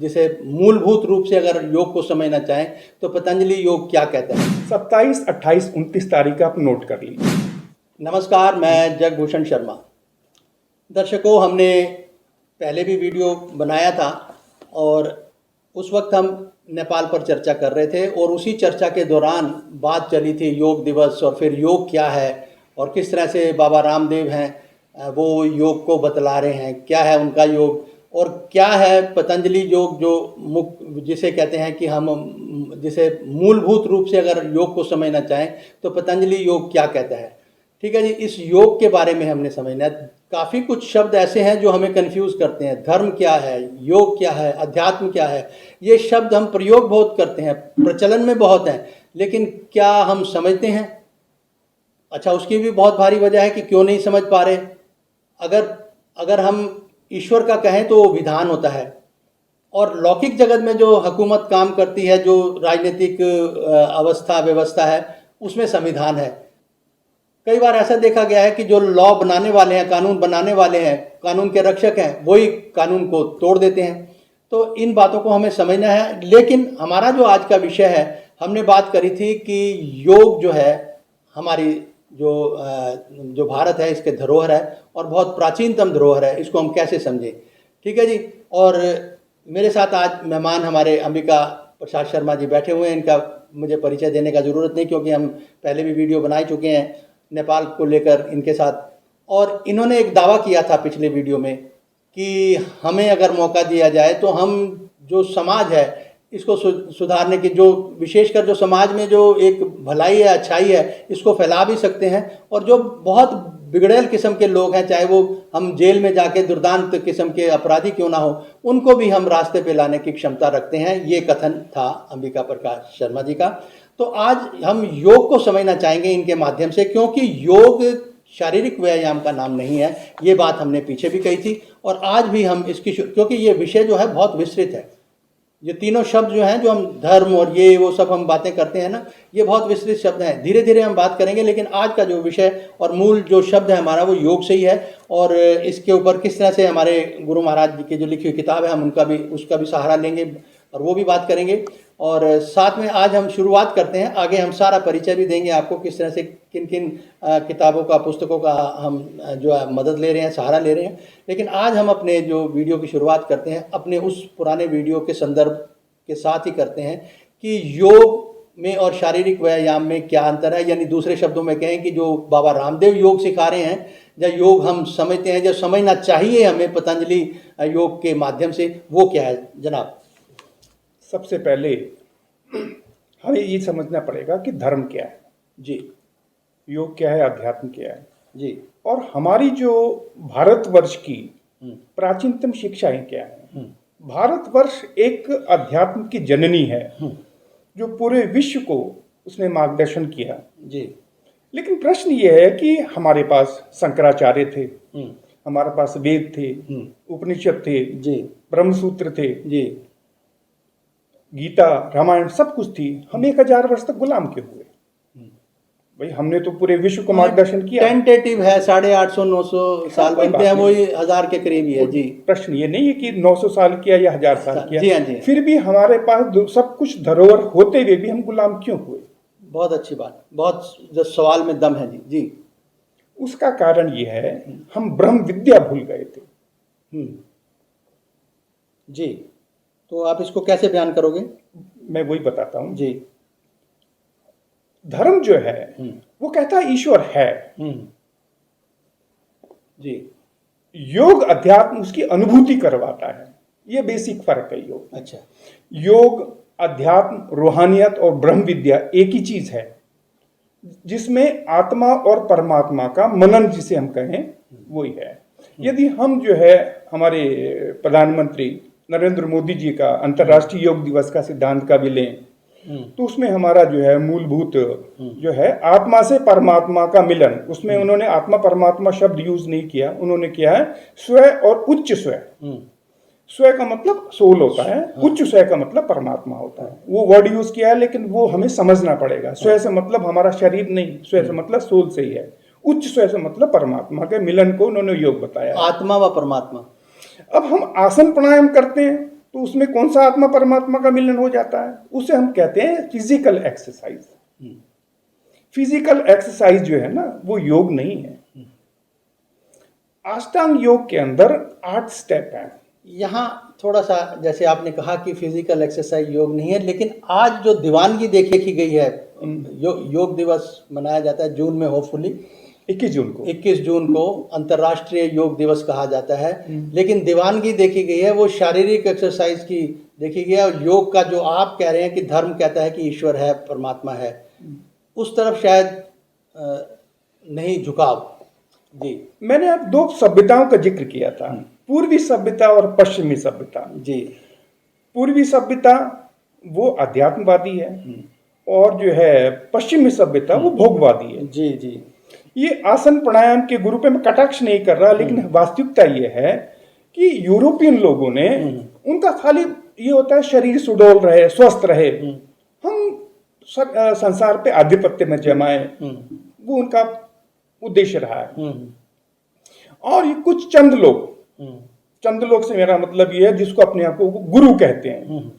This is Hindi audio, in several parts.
जिसे मूलभूत रूप से अगर योग को समझना चाहें तो पतंजलि योग क्या कहता है। 27, 28, 29 तारीख आप नोट कर लीजिए। नमस्कार, मैं जगभूषण शर्मा। दर्शकों, हमने पहले भी वीडियो बनाया था और उस वक्त हम नेपाल पर चर्चा कर रहे थे और उसी चर्चा के दौरान बात चली थी योग दिवस और फिर योग क्या है और किस तरह से बाबा रामदेव हैं वो योग को बतला रहे हैं, क्या है उनका योग और क्या है पतंजलि योग जो जिसे कहते हैं कि हम जिसे मूलभूत रूप से अगर योग को समझना चाहें तो पतंजलि योग क्या कहता है। ठीक है जी, इस योग के बारे में हमने समझना है। काफ़ी कुछ शब्द ऐसे हैं जो हमें कंफ्यूज करते हैं। धर्म क्या है, योग क्या है, अध्यात्म क्या है, ये शब्द हम प्रयोग बहुत करते हैं, प्रचलन में बहुत हैं, लेकिन क्या हम समझते हैं? अच्छा, उसकी भी बहुत भारी वजह है कि क्यों नहीं समझ पा रहे। अगर हम ईश्वर का कहें तो वो विधान होता है और लौकिक जगत में जो हुकूमत काम करती है, जो राजनीतिक अवस्था व्यवस्था है, उसमें संविधान है। कई बार ऐसा देखा गया है कि जो लॉ बनाने वाले हैं, कानून बनाने वाले हैं, कानून के रक्षक हैं, वही कानून को तोड़ देते हैं। तो इन बातों को हमें समझना है। लेकिन हमारा जो आज का विषय है, हमने बात करी थी कि योग जो है हमारी जो भारत है इसके धरोहर है और बहुत प्राचीनतम धरोहर है, इसको हम कैसे समझें। ठीक है जी। और मेरे साथ आज मेहमान हमारे अंबिका प्रसाद शर्मा जी बैठे हुए हैं। इनका मुझे परिचय देने का ज़रूरत नहीं क्योंकि हम पहले भी वीडियो बनाए चुके हैं नेपाल को लेकर इनके साथ। और इन्होंने एक दावा किया था पिछले वीडियो में कि हमें अगर मौका दिया जाए तो हम जो समाज है इसको सुधारने की, जो विशेषकर जो समाज में जो एक भलाई है, अच्छाई है, इसको फैला भी सकते हैं। और जो बहुत बिगड़ैल किस्म के लोग हैं, चाहे वो हम जेल में जाके दुर्दांत किस्म के अपराधी क्यों ना हो, उनको भी हम रास्ते पे लाने की क्षमता रखते हैं। ये कथन था अंबिका प्रकाश शर्मा जी का। तो आज हम योग को समझना चाहेंगे इनके माध्यम से, क्योंकि योग शारीरिक व्यायाम का नाम नहीं है। ये बात हमने पीछे भी कही थी और आज भी हम इसकी, क्योंकि ये विषय जो है बहुत विस्तृत है। ये तीनों शब्द जो हैं, जो हम धर्म और ये वो सब हम बातें करते हैं ना, ये बहुत विस्तृत शब्द हैं। धीरे धीरे हम बात करेंगे, लेकिन आज का जो विषय और मूल जो शब्द है हमारा वो योग से ही है। और इसके ऊपर किस तरह से हमारे गुरु महाराज जी की जो लिखी हुई किताब है, हम उसका भी सहारा लेंगे और वो भी बात करेंगे। और साथ में आज हम शुरुआत करते हैं, आगे हम सारा परिचय भी देंगे आपको, किस तरह से किन किन किताबों का, पुस्तकों का हम जो है मदद ले रहे हैं, सहारा ले रहे हैं। लेकिन आज हम अपने जो वीडियो की शुरुआत करते हैं अपने उस पुराने वीडियो के संदर्भ के साथ ही करते हैं कि योग में और शारीरिक व्यायाम में क्या अंतर है। यानी दूसरे शब्दों में कहें कि जो बाबा रामदेव योग सिखा रहे हैं, या योग हम समझते हैं, जो समझना चाहिए हमें पतंजलि योग के माध्यम से, वो क्या है जनाब? सबसे पहले हमें ये समझना पड़ेगा कि धर्म क्या है जी, योग क्या है, अध्यात्म क्या है जी, और हमारी जो भारतवर्ष की प्राचीनतम शिक्षाएं क्या है। भारतवर्ष एक अध्यात्म की जननी है जो पूरे विश्व को उसने मार्गदर्शन किया जी। लेकिन प्रश्न ये है कि हमारे पास शंकराचार्य थे, हमारे पास वेद थे, उपनिषद थे, जी, ब्रह्मसूत्र थे, जी, गीता, रामायण, सब कुछ थी। हम 1000 वर्ष तक गुलाम क्यों हुए? भाई हमने तो पूरे विश्व को मार्गदर्शन किया। टेंटेटिव है, 850 900 साल बनते हैं, वही 1000 के करीब ही है जी। प्रश्न ये नहीं है कि 900 साल किया या 1000 साल किया। जी हाँ, जी। फिर भी हमारे पास सब कुछ धरोहर होते हुए भी हम गुलाम क्यों हुए? बहुत अच्छी बात, बहुत जो सवाल में दम है जी। जी, उसका कारण ये है, हम ब्रह्म विद्या भूल गए थे। जी, तो आप इसको कैसे बयान करोगे? मैं वही बताता हूं जी। धर्म जो है वो कहता है ईश्वर है। जी। योग अध्यात्म उसकी अनुभूति करवाता है। ये बेसिक फर्क है योग। अच्छा। योग, अध्यात्म, रूहानियत और ब्रह्म विद्या एक ही चीज है जिसमें आत्मा और परमात्मा का मनन जिसे हम कहें वही है। यदि हम जो है हमारे प्रधानमंत्री नरेंद्र मोदी जी का अंतर्राष्ट्रीय योग दिवस का सिद्धांत का भी लें तो उसमें हमारा जो है मूलभूत जो है आत्मा से परमात्मा का मिलन, उसमें उन्होंने आत्मा परमात्मा शब्द यूज नहीं किया, उन्होंने किया है स्व और उच्च स्व। स्व का मतलब सोल होता है, उच्च स्व का मतलब परमात्मा होता है। वो वर्ड यूज किया है लेकिन वो हमें समझना पड़ेगा। स्व से मतलब हमारा शरीर नहीं, स्व से मतलब सोल से ही है। उच्च स्व से मतलब परमात्मा के मिलन को उन्होंने योग बताया। आत्मा व परमात्मा। अब हम आसन प्राणायाम करते हैं तो उसमें कौन सा आत्मा परमात्मा का मिलन हो जाता है? उसे हम कहते हैं फिजिकल एक्सरसाइज। फिजिकल एक्सरसाइज जो है ना वो योग नहीं है। अष्टांग योग के अंदर 8 स्टेप हैं। यहाँ थोड़ा सा, जैसे आपने कहा कि फिजिकल एक्सरसाइज योग नहीं है, लेकिन आज जो दीवानगी देखी गई है, योग दिवस मनाया जाता है जून में, होपफुली 21 जून को अंतर्राष्ट्रीय योग दिवस कहा जाता है। लेकिन दीवानगी देखी गई है वो शारीरिक एक्सरसाइज की देखी गई है, और योग का जो आप कह रहे हैं कि धर्म कहता है कि ईश्वर है, परमात्मा है, उस तरफ शायद नहीं झुकाव। जी, मैंने अब 2 सभ्यताओं का जिक्र किया था, पूर्वी सभ्यता और पश्चिमी सभ्यता। जी, पूर्वी सभ्यता वो अध्यात्मवादी है और जो है पश्चिमी सभ्यता वो भोगवादी है। जी जी। ये आसन प्राणायाम के गुरु पे मैं कटाक्ष नहीं कर रहा, लेकिन वास्तविकता ये है कि यूरोपियन लोगों ने, उनका खाली ये होता है शरीर सुडौल रहे, स्वस्थ रहे, हम संसार पे आधिपत्य में जमाए, वो उनका उद्देश्य रहा है। और ये कुछ चंद लोग से मेरा मतलब ये है जिसको अपने आप को गुरु कहते हैं,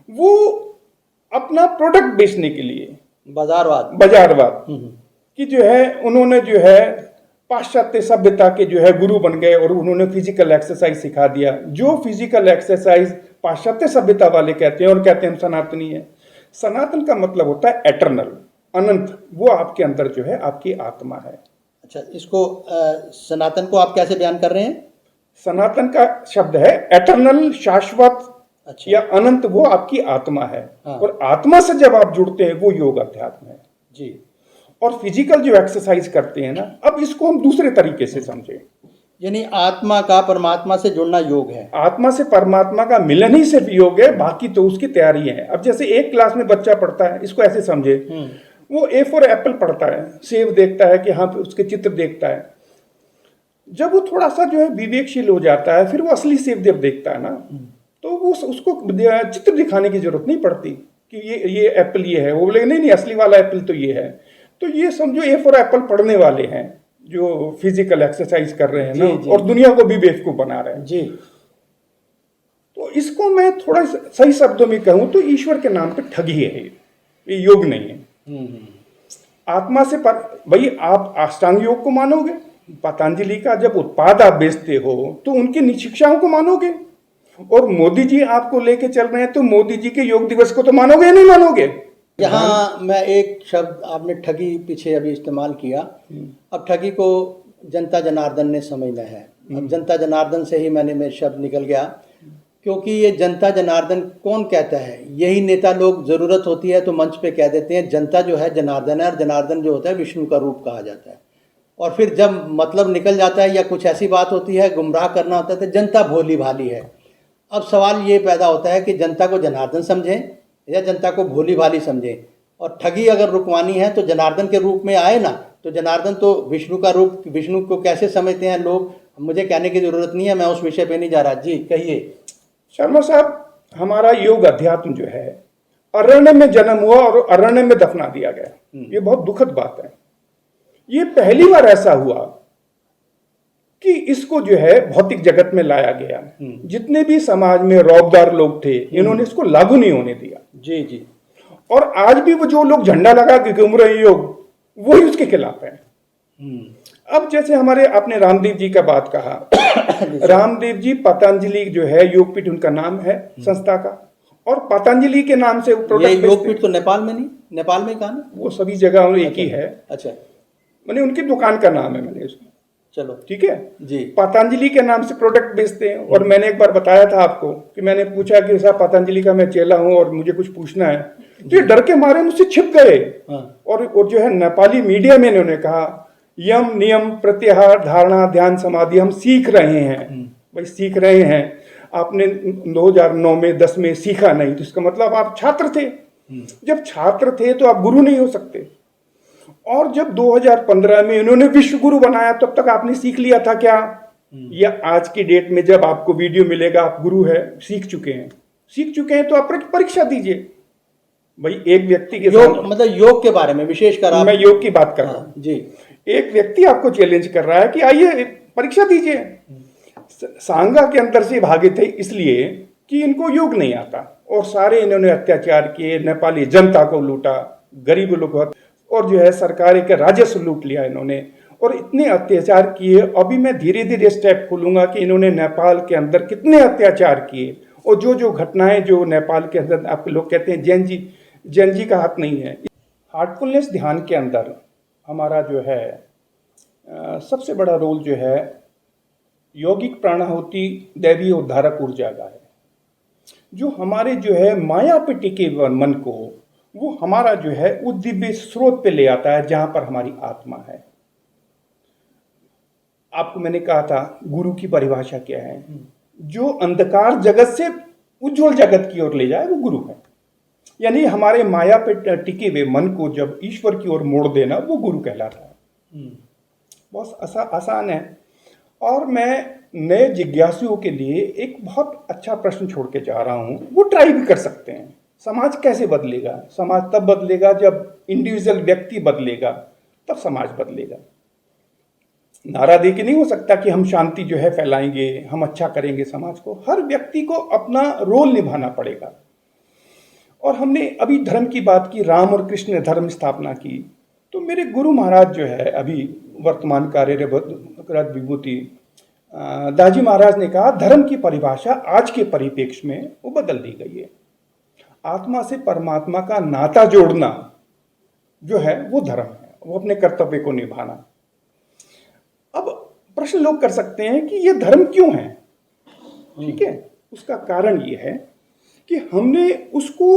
वो अपना प्रोडक्ट बेचने के लिए बाजारवाद कि जो है उन्होंने जो है पाश्चात्य सभ्यता के जो है गुरु बन गए और उन्होंने फिजिकल एक्सरसाइज सिखा दिया। जो फिजिकल एक्सरसाइज पाश्चात्य सभ्यता वाले कहते हैं और कहते हैं हम सनातनी है। सनातन का मतलब होता है एटर्नल, अनंत। वो आपके अंदर जो है आपकी आत्मा है। अच्छा, इसको सनातन को आप कैसे बयान कर रहे हैं? सनातन का शब्द है एटर्नल, शाश्वत। अच्छा। या अनंत, वो आपकी आत्मा है। हाँ। और आत्मा से जब आप जुड़ते हैं वो योग अध्यात्म है। जी। और फिजिकल जो एक्सरसाइज करते हैं ना, अब इसको हम दूसरे तरीके से समझें। यानी आत्मा का परमात्मा से जुड़ना योग है। आत्मा से परमात्मा का मिलन ही सिर्फ योग है, बाकी तो उसकी तैयारी है। अब जैसे एक क्लास में बच्चा पढ़ता है, इसको ऐसे समझे, वो ए फॉर एप्पल पढ़ता है, सेब देखता है कि हाँ, उसके चित्र देखता है। जब वो थोड़ा सा जो है विवेकशील हो जाता है, फिर वो असली सेब जब देखता है ना, तो वो उसको चित्र दिखाने की जरूरत नहीं पड़ती कि ये एप्पल ये है। वो बोले नहीं, असली वाला एप्पल तो ये है। तो ये समझो ए फॉर एप्पल पढ़ने वाले हैं जो फिजिकल एक्सरसाइज कर रहे हैं ना, और दुनिया को भी बेवकूफ बना रहे हैं। जी। तो इसको मैं थोड़ा सही शब्दों में कहूं तो ईश्वर के नाम पे ठगी है, ये योग नहीं है। आत्मा से भाई आप अष्टांग योग को मानोगे, पतंजलि का जब उत्पाद आप बेचते हो तो उनकी शिक्षाओं को मानोगे, और मोदी जी आपको लेके चल रहे हैं तो मोदी जी के योग दिवस को तो मानोगे या नहीं मानोगे? यहाँ मैं एक शब्द, आपने ठगी पीछे अभी इस्तेमाल किया, अब ठगी को जनता जनार्दन ने समझना है। अब जनता जनार्दन से ही मेरा शब्द निकल गया, क्योंकि ये जनता जनार्दन कौन कहता है? यही नेता लोग, जरूरत होती है तो मंच पे कह देते हैं जनता जो है जनार्दन है, और जनार्दन जो होता है विष्णु का रूप कहा जाता है। और फिर जब मतलब निकल जाता है या कुछ ऐसी बात होती है, गुमराह करना होता है, तो जनता भोली भाली है। अब सवाल ये पैदा होता है कि जनता को जनार्दन समझें या जनता को भोली भाली समझें। और ठगी अगर रुकवानी है तो जनार्दन के रूप में आए ना, तो जनार्दन तो विष्णु का रूप, विष्णु को कैसे समझते हैं लोग, मुझे कहने की जरूरत नहीं है, मैं उस विषय पे नहीं जा रहा। जी कहिए। शर्मा साहब, हमारा योग अध्यात्म जो है अरण्य में जन्म हुआ और अरण्य में दफना दिया गया। ये बहुत दुखद बात है। ये पहली बार ऐसा हुआ कि इसको जो है भौतिक जगत में लाया गया। जितने भी समाज में रौबदार लोग थे, इन्होंने इसको लागू नहीं होने दिया। जी जी। और आज भी वो जो लोग झंडा लगा के घूम रहे योग, वही उसके खिलाफ है। अब जैसे हमारे आपने रामदेव जी का बात कहा, रामदेव जी पतंजलि जो है योगपीठ उनका नाम है संस्था का, और पतंजलि के नाम से प्रोडक्ट। योगपीठ तो नेपाल में नहीं, नेपाल में कहा ना? वो सभी जगह एक ही है। अच्छा, मैंने उनकी दुकान का नाम है, मैंने उसको, चलो ठीक है जी, पतंजलि के नाम से प्रोडक्ट बेचते हैं। और मैंने एक बार बताया था आपको कि मैंने पूछा कि साहब पतंजलि का मैं चेला हूं और मुझे कुछ पूछना है, तो ये डर के मारे मुझसे छिप गए। और जो है नेपाली मीडिया में इन्होंने कहा यम नियम प्रत्याहार धारणा ध्यान समाधि हम सीख रहे हैं। भाई सीख रहे हैं, आपने 2009 में 10 में सीखा नहीं, तो इसका मतलब आप छात्र थे। जब छात्र थे तो आप गुरु नहीं हो सकते। और जब 2015 में इन्होंने विश्व गुरु बनाया, तब तक आपने सीख लिया था क्या? या आज की डेट में जब आपको वीडियो मिलेगा आप गुरु है, सीख चुके हैं तो आप परीक्षा दीजिए। भाई एक व्यक्ति के योग, मतलब योग के बारे में विशेषकर मैं योग की बात कर रहा हूं जी। एक व्यक्ति आपको चैलेंज कर रहा है कि आइए परीक्षा दीजिए। सांगा के अंदर से भागे थे इसलिए कि इनको योग नहीं आता और सारे इन्होंने अत्याचार किए, नेपाली जनता को लूटा, गरीब लोगों और जो है सरकार के राजस्व लूट लिया इन्होंने और इतने अत्याचार किए। अभी मैं धीरे धीरे स्टेप खोलूंगा कि इन्होंने नेपाल के अंदर कितने अत्याचार किए और जो जो घटनाएं जो नेपाल के अंदर, आप लोग कहते हैं जैन जी का हाथ नहीं है। हार्टफुलनेस ध्यान के अंदर हमारा जो है सबसे बड़ा रोल जो है यौगिक प्राणाहुति दैवीय उद्धारक ऊर्जा का है, जो हमारे जो है माया पे टिके मन को वो हमारा जो है उस दिव्य स्रोत पे ले आता है जहां पर हमारी आत्मा है। आपको मैंने कहा था गुरु की परिभाषा क्या है, जो अंधकार जगत से उज्जवल जगत की ओर ले जाए वो गुरु है। यानी हमारे माया पे टिके हुए मन को जब ईश्वर की ओर मोड़ देना वो गुरु कहलाता है। बहुत आसान है। और मैं नए जिज्ञासुओं के लिए एक बहुत अच्छा प्रश्न छोड़ के जा रहा हूं, वो ट्राई भी कर सकते हैं। समाज कैसे बदलेगा? समाज तब बदलेगा जब इंडिविजुअल व्यक्ति बदलेगा, तब समाज बदलेगा। नारा दे के नहीं हो सकता कि हम शांति जो है फैलाएंगे, हम अच्छा करेंगे समाज को। हर व्यक्ति को अपना रोल निभाना पड़ेगा। और हमने अभी धर्म की बात की, राम और कृष्ण ने धर्म स्थापना की, तो मेरे गुरु महाराज जो है अभी वर्तमान कार्यरत विभूति दाजी महाराज ने कहा धर्म की परिभाषा आज के परिप्रेक्ष्य में वो बदल दी गई है। आत्मा से परमात्मा का नाता जोड़ना जो है वो धर्म है, वो अपने कर्तव्य को निभाना। अब प्रश्न लोग कर सकते हैं कि ये धर्म क्यों है? ठीक है, उसका कारण ये है कि हमने उसको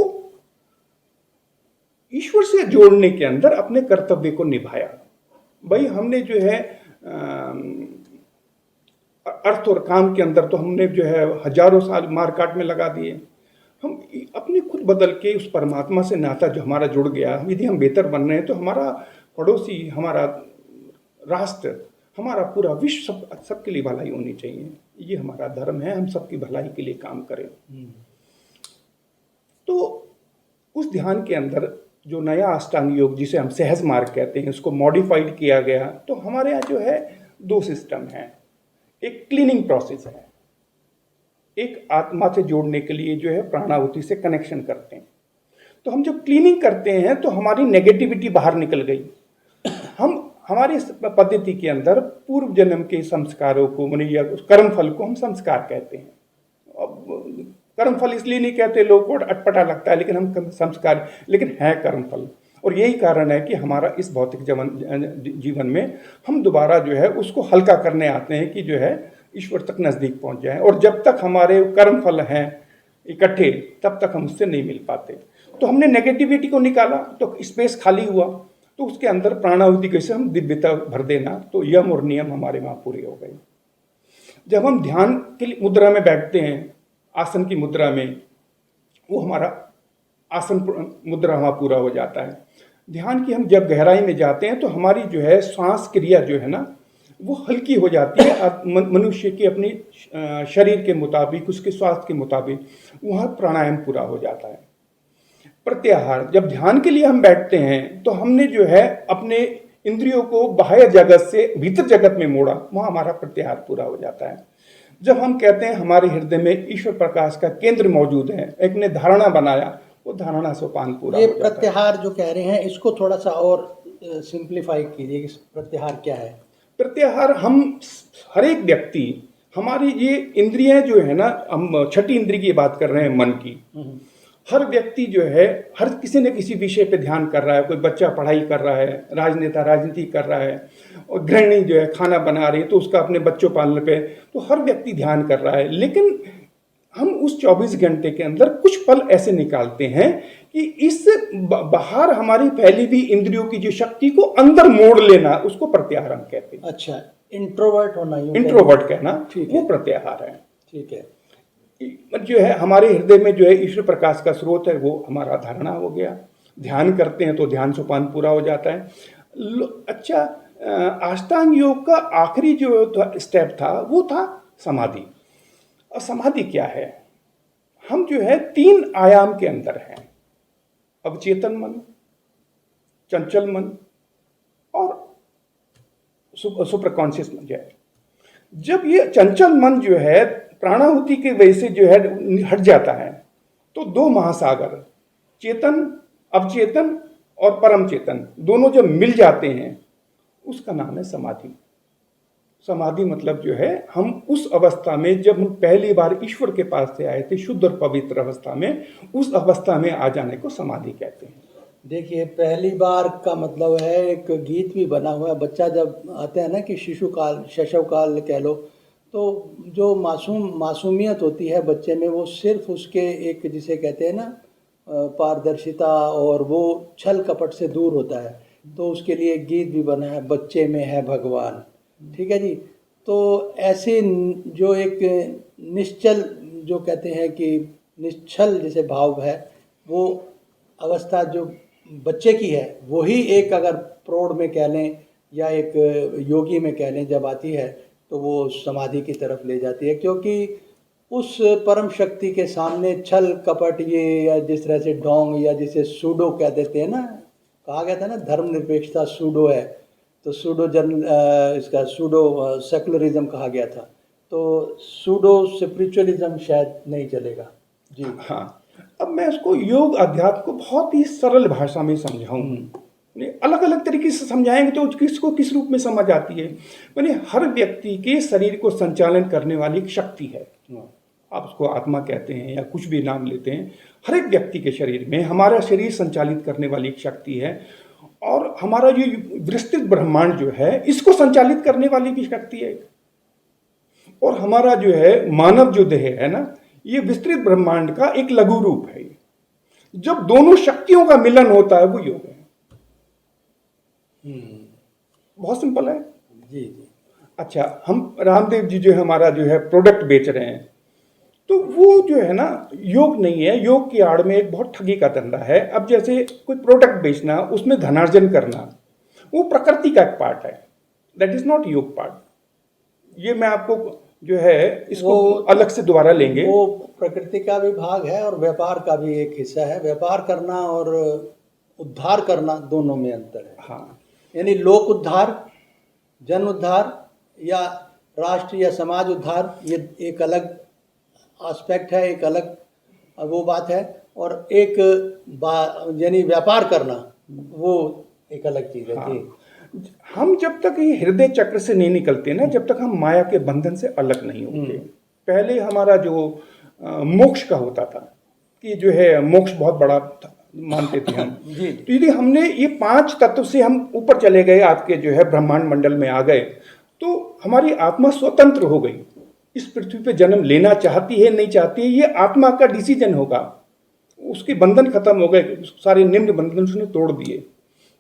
ईश्वर से जोड़ने के अंदर अपने कर्तव्य को निभाया। भाई हमने जो है अर्थ और काम के अंदर तो हमने जो है हजारों साल मारकाट में लगा दिए। हम अपने खुद बदल के उस परमात्मा से नाता जो हमारा जुड़ गया, यदि हम बेहतर बन रहे हैं तो हमारा पड़ोसी, हमारा राष्ट्र, हमारा पूरा विश्व सबके लिए भलाई होनी चाहिए। ये हमारा धर्म है, हम सबकी भलाई के लिए काम करें। तो उस ध्यान के अंदर जो नया अष्टांग योग जिसे हम सहज मार्ग कहते हैं, उसको मॉडिफाइड किया गया। तो हमारे यहाँ जो है दो सिस्टम है। एक क्लीनिंग प्रोसेस है, एक आत्मा से जोड़ने के लिए जो है प्राणाहुति से कनेक्शन करते हैं। तो हम जब क्लीनिंग करते हैं तो हमारी नेगेटिविटी बाहर निकल गई। हम हमारी पद्धति के अंदर पूर्व जन्म के संस्कारों को, या कर्म फल को हम संस्कार कहते हैं। अब कर्म फल इसलिए नहीं कहते, लोग को अटपटा लगता है, लेकिन हम संस्कार, लेकिन है कर्म फल। और यही कारण है कि हमारा इस भौतिक जीवन में हम दोबारा जो है उसको हल्का करने आते हैं कि जो है ईश्वर तक नज़दीक पहुंच जाए। और जब तक हमारे कर्म फल हैं इकट्ठे, तब तक हम उससे नहीं मिल पाते। तो हमने नेगेटिविटी को निकाला तो स्पेस खाली हुआ, तो उसके अंदर प्राणाहुति कैसे हम दिव्यता भर देना, तो यम और नियम हमारे वहाँ पूरे हो गए। जब हम ध्यान की मुद्रा में बैठते हैं, आसन की मुद्रा में, वो हमारा आसन मुद्रा वहाँ पूरा हो जाता है। ध्यान की हम जब गहराई में जाते हैं तो हमारी जो है श्वास क्रिया जो है ना वो हल्की हो जाती है। मनुष्य की अपनी शरीर के मुताबिक, उसके स्वास्थ्य के मुताबिक वहाँ प्राणायाम पूरा हो जाता है। प्रत्याहार, जब ध्यान के लिए हम बैठते हैं तो हमने जो है अपने इंद्रियों को बाह्य जगत से भीतर जगत में मोड़ा, वहाँ हमारा प्रत्याहार पूरा हो जाता है। जब हम कहते हैं हमारे हृदय में ईश्वर प्रकाश का केंद्र मौजूद है, एक ने धारणा बनाया, वो धारणा सोपान पूरा हो जाता है। ये प्रत्याहार जो कह रहे हैं इसको थोड़ा सा और सिंप्लीफाई कीजिए कि प्रत्याहार क्या है? प्रत्याहार, हम हर एक व्यक्ति, हमारी ये इंद्रियां जो है ना, हम छठी इंद्रिय की बात कर रहे हैं, मन की। हर व्यक्ति जो है हर किसी न किसी विषय पे ध्यान कर रहा है। कोई बच्चा पढ़ाई कर रहा है, राजनेता राजनीति कर रहा है, और गृहिणी जो है खाना बना रही है तो उसका अपने बच्चों पालने पे, तो हर व्यक्ति ध्यान कर रहा है। लेकिन हम उस 24 घंटे के अंदर कुछ पल ऐसे निकालते हैं कि इस बाहर हमारी फैली हुई इंद्रियों की जो शक्ति को अंदर मोड़ लेना, उसको प्रत्याहार हम कहते हैं। अच्छा, इंट्रोवर्ट होना, इंट्रोवर्ट कहना, वो प्रत्याहार है। ठीक है। जो है हमारे हृदय में जो है ईश्वर प्रकाश का स्रोत है, वो हमारा धारणा हो गया। ध्यान करते हैं तो ध्यान सोपान पूरा हो जाता है। अच्छा, अष्टांग योग का आखिरी जो स्टेप था वो था समाधि। और समाधि क्या है? हम जो है 3 आयाम के अंदर हैं, अवचेतन मन, चंचल मन और सुपर कॉन्शियस मन। जब ये चंचल मन जो है प्राणाहुति की वजह से जो है हट जाता है, तो दो महासागर, चेतन, अवचेतन और परम चेतन, दोनों जब मिल जाते हैं उसका नाम है समाधि। समाधि मतलब जो है हम उस अवस्था में, जब हम पहली बार ईश्वर के पास से आए थे शुद्ध और पवित्र अवस्था में, उस अवस्था में आ जाने को समाधि कहते हैं। देखिए, पहली बार का मतलब है, एक गीत भी बना हुआ है, बच्चा जब आते हैं ना कि शिशु काल, शैशव काल कह लो, तो जो मासूमियत होती है बच्चे में, वो सिर्फ उसके एक, जिसे कहते हैं ना, पारदर्शिता और वो छल कपट से दूर होता है। तो उसके लिए एक गीत भी बना है, बच्चे में है भगवान। ठीक है जी। तो ऐसे जो एक निश्चल, जो कहते हैं कि निश्चल जैसे भाव है, वो अवस्था जो बच्चे की है, वही एक, अगर प्रौढ़ में कह लें या एक योगी में कह लें, जब आती है तो वो समाधि की तरफ ले जाती है। क्योंकि उस परम शक्ति के सामने छल कपट, ये या जिस तरह से ढोंग, या जिसे सूडो कह देते हैं ना, कहा गया था ना धर्मनिरपेक्षता सूडो है, तो सूडो इसका सूडो सेकुलरिज्म कहा गया था। तो सूडो स्पिरिचुअलिज्म शायद नहीं चलेगा जी। हाँ, अब मैं इसको योग अध्यात्म को बहुत ही सरल भाषा में समझाऊं। अलग अलग तरीके से समझाएंगे तो किसको किस रूप में समझ आती है। मैंने हर व्यक्ति के शरीर को संचालन करने वाली एक शक्ति है, आप उसको आत्मा कहते हैं या कुछ भी नाम लेते हैं। हर एक व्यक्ति के शरीर में हमारा शरीर संचालित करने वाली एक शक्ति है, और हमारा जो विस्तृत ब्रह्मांड जो है इसको संचालित करने वाली भी शक्ति है। और हमारा जो है मानव जो देह है ना, ये विस्तृत ब्रह्मांड का एक लघु रूप है। जब दोनों शक्तियों का मिलन होता है वो योग है। बहुत सिंपल है जी जी। अच्छा, हम रामदेव जी जो है हमारा जो है प्रोडक्ट बेच रहे हैं, तो वो जो है ना योग नहीं है। योग की आड़ में एक बहुत ठगी का धंधा है। अब जैसे कोई प्रोडक्ट बेचना, उसमें धनार्जन करना, वो प्रकृति का एक पार्ट है, दैट इज नॉट योग पार्ट। ये मैं आपको जो है इसको अलग से दोबारा लेंगे। वो प्रकृति का भी भाग है और व्यापार का भी एक हिस्सा है। व्यापार करना और उद्धार करना, दोनों में अंतर है। हाँ, यानी लोक उद्धार, जन उद्धार या राष्ट्र या समाज उद्धार, ये एक अलग एस्पेक्ट है, एक अलग वो बात है। और एक यानी व्यापार करना, वो एक अलग चीज़ है। हाँ। जी। हम जब तक ये हृदय चक्र से नहीं निकलते ना, जब तक हम माया के बंधन से अलग नहीं होते। पहले हमारा जो मोक्ष का होता था कि जो है मोक्ष बहुत बड़ा मानते थे हम। जी। तो यदि हमने ये 5 तत्व से हम ऊपर चले गए, आपके जो है ब्रह्मांड मंडल में आ गए, तो हमारी आत्मा स्वतंत्र हो गई। इस पृथ्वी पे जन्म लेना चाहती है नहीं चाहती है, ये आत्मा का डिसीजन होगा। उसके बंधन खत्म हो गए, सारे निम्न बंधन उसने तोड़ दिए।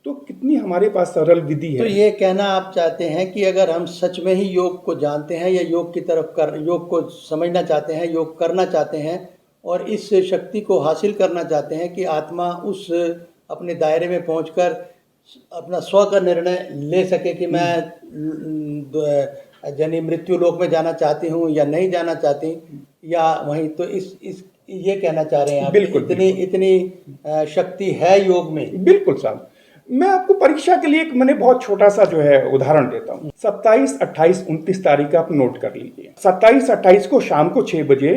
तो कितनी हमारे पास सरल विधि है। तो ये कहना आप चाहते हैं कि अगर हम सच में ही योग को जानते हैं, या योग की तरफ योग को समझना चाहते हैं, योग करना चाहते हैं और इस शक्ति को हासिल करना चाहते हैं कि आत्मा उस अपने दायरे में पहुंचकर अपना स्व का निर्णय ले सके कि मैं यानी मृत्यु लोक में जाना चाहती हूँ या नहीं जाना चाहती, या वहीं, तो इस ये कहना चाह रहे हैं आप? बिल्कुल, इतनी शक्ति है योग में। बिल्कुल साहब। मैं आपको परीक्षा के लिए एक मैंने बहुत छोटा सा जो है उदाहरण देता हूँ। 27, 28, 29 तारीख आप नोट कर लीजिए। 27, 28 को शाम को 6 बजे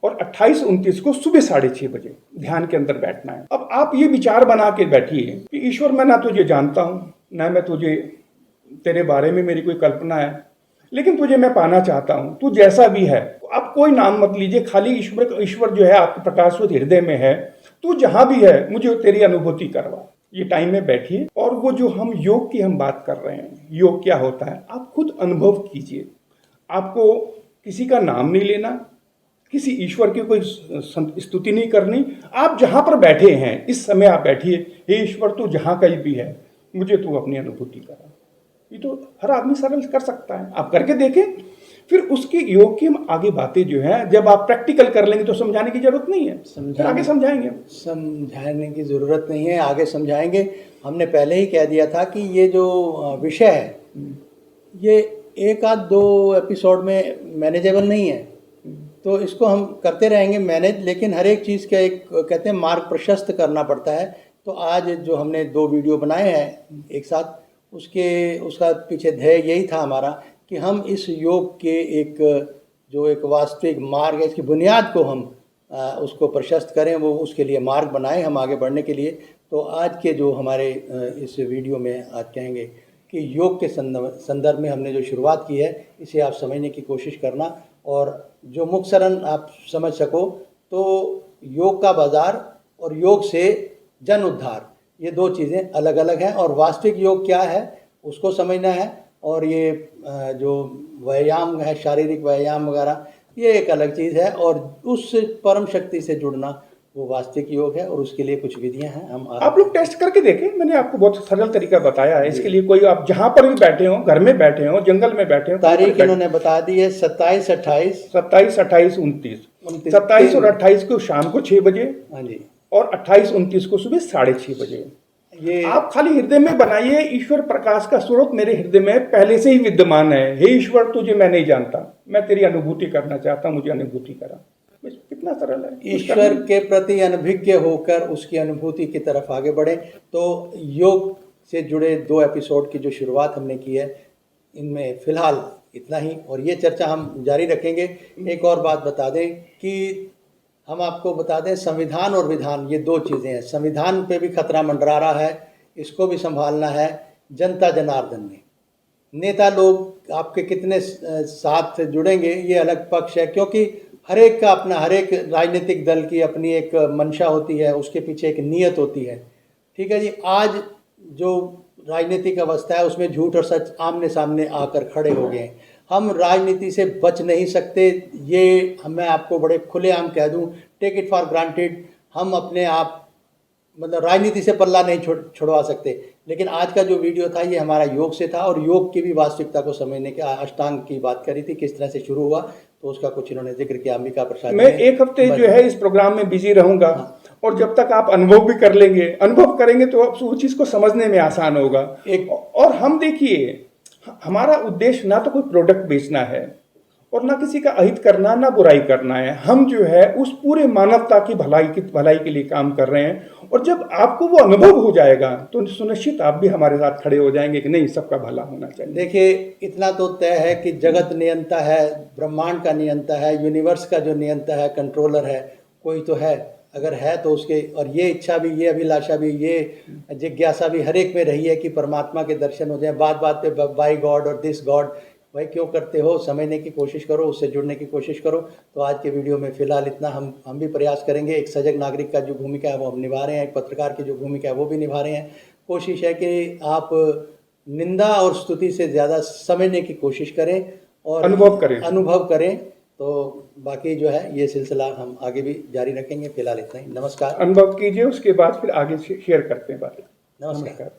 और 28, 29 को सुबह 6:30 बजे ध्यान के अंदर बैठना है। अब आप ये विचार बना के बैठिए कि ईश्वर, मैं ना तुझे जानता हूँ, ना मैं तुझे, तेरे बारे में मेरी कोई कल्पना है, लेकिन तुझे मैं पाना चाहता हूँ। तू जैसा भी है, आप कोई नाम मत लीजिए, खाली ईश्वर जो है आपके प्रकाशवत हृदय में है। तू जहां भी है, मुझे तेरी अनुभूति करवा। ये टाइम में बैठिए, और वो जो हम योग की हम बात कर रहे हैं, योग क्या होता है, आप खुद अनुभव कीजिए। आपको किसी का नाम नहीं लेना, किसी ईश्वर की कोई स्तुति नहीं करनी। आप जहां पर बैठे हैं इस समय आप बैठिए, हे ईश्वर तू जहां कहीं भी है, मुझे तू अपनी अनुभूति करा। ये तो हर आदमी सरल कर सकता है, आप करके देखें। फिर उसके योग की हम आगे बातें जो है, जब आप प्रैक्टिकल कर लेंगे तो समझाने की जरूरत नहीं है, फिर आगे समझाएंगे। समझाने की ज़रूरत नहीं है, आगे समझाएंगे। हमने पहले ही कह दिया था कि ये जो विषय है, ये 1 आध 2 एपिसोड में मैनेजेबल नहीं है, तो इसको हम करते रहेंगे मैनेज। लेकिन हर एक चीज़ का एक, कहते हैं, मार्ग प्रशस्त करना पड़ता है। तो आज जो हमने 2 वीडियो बनाए हैं एक साथ, उसका पीछे ध्येय यही था हमारा कि हम इस योग के एक जो एक वास्तविक मार्ग है, इसकी बुनियाद को हम उसको प्रशस्त करें, वो उसके लिए मार्ग बनाएं हम आगे बढ़ने के लिए। तो आज के जो हमारे इस वीडियो में आज कहेंगे कि योग के संदर्भ में हमने जो शुरुआत की है, इसे आप समझने की कोशिश करना, और जो मुक्तसरन आप समझ सको तो योग का बाज़ार और योग से जन उद्धार, ये दो चीज़ें अलग अलग हैं, और वास्तविक योग क्या है उसको समझना है, और ये जो व्यायाम है, शारीरिक व्यायाम वगैरह, ये एक अलग चीज़ है, और उस परम शक्ति से जुड़ना वो वास्तविक योग है, और उसके लिए कुछ विधियां हैं। हम आप लोग टेस्ट करके देखें, मैंने आपको बहुत सरल तरीका बताया है। इसके लिए कोई आप जहां पर भी बैठे हो, घर में बैठे हो, जंगल में बैठे हो, तारीख इन्होंने बता दी है 27, 28, 27, 28, 29। 27 और 28 को शाम को 6 बजे, हाँ जी, और 28, 29 को सुबह 6:30 बजे। ये आप खाली हृदय में बनाइए, ईश्वर प्रकाश का स्रोत मेरे हृदय में पहले से ही विद्यमान है। हे ईश्वर, तुझे मैं नहीं जानता, मैं तेरी अनुभूति करना चाहता हूं, मुझे अनुभूति करा। बस कितना सरल है। ईश्वर के प्रति अनभिज्ञ होकर उसकी अनुभूति की तरफ आगे बढ़े। तो योग से जुड़े 2 एपिसोड की जो शुरुआत हमने की है, इनमें फिलहाल इतना ही, और ये चर्चा हम जारी रखेंगे। एक और बात बता दें कि हम आपको बता दें, संविधान और विधान ये 2 चीज़ें हैं। संविधान पे भी खतरा मंडरा रहा है, इसको भी संभालना है। जनता जनार्दन में नेता लोग आपके कितने साथ जुड़ेंगे ये अलग पक्ष है, क्योंकि हर एक का अपना, हर एक राजनीतिक दल की अपनी एक मंशा होती है, उसके पीछे एक नीयत होती है। ठीक है जी, आज जो राजनीतिक अवस्था है उसमें झूठ और सच आमने सामने आकर खड़े हो गए हैं। हम राजनीति से बच नहीं सकते, ये मैं आपको बड़े खुलेआम कह दूं, टेक इट फॉर ग्रांटेड। हम अपने आप मतलब राजनीति से पल्ला नहीं छुड़वा सकते। लेकिन आज का जो वीडियो था ये हमारा योग से था, और योग की भी वास्तविकता को समझने के अष्टांग की बात करी थी, किस तरह से शुरू हुआ, तो उसका कुछ इन्होंने जिक्र किया। अंबिका प्रसाद, मैं 1 हफ्ते जो है इस प्रोग्राम में बिजी रहूंगा, और जब तक आप अनुभव भी कर लेंगे, अनुभव करेंगे तो आप उस चीज को समझने में आसान होगा। और हम देखिए, हमारा उद्देश्य ना तो कोई प्रोडक्ट बेचना है, और ना किसी का अहित करना, ना बुराई करना है। हम जो है उस पूरे मानवता की भलाई के लिए काम कर रहे हैं। और जब आपको वो अनुभव हो जाएगा तो सुनिश्चित आप भी हमारे साथ खड़े हो जाएंगे कि नहीं, सबका भला होना चाहिए। देखिए, इतना तो तय है कि जगत नियंता है, ब्रह्मांड का नियंता है, यूनिवर्स का जो नियंता है, कंट्रोलर है, कोई तो है। अगर है तो उसके, और ये इच्छा भी, ये अभिलाषा भी, ये जिज्ञासा भी हर एक में रही है कि परमात्मा के दर्शन हो जाए। बात बात पे बाय गॉड और दिस गॉड, भाई क्यों करते हो, समझने की कोशिश करो, उससे जुड़ने की कोशिश करो। तो आज के वीडियो में फ़िलहाल इतना। हम भी प्रयास करेंगे, एक सजग नागरिक का जो भूमिका है वो हम निभा रहे हैं, एक पत्रकार की जो भूमिका है वो भी निभा रहे हैं। कोशिश है कि आप निंदा और स्तुति से ज़्यादा समझने की कोशिश करें और अनुभव करें। तो बाकी जो है ये सिलसिला हम आगे भी जारी रखेंगे। फिलहाल इतना ही। नमस्कार। अनुभव कीजिए, उसके बाद फिर आगे शेयर करते हैं बातें। नमस्कार।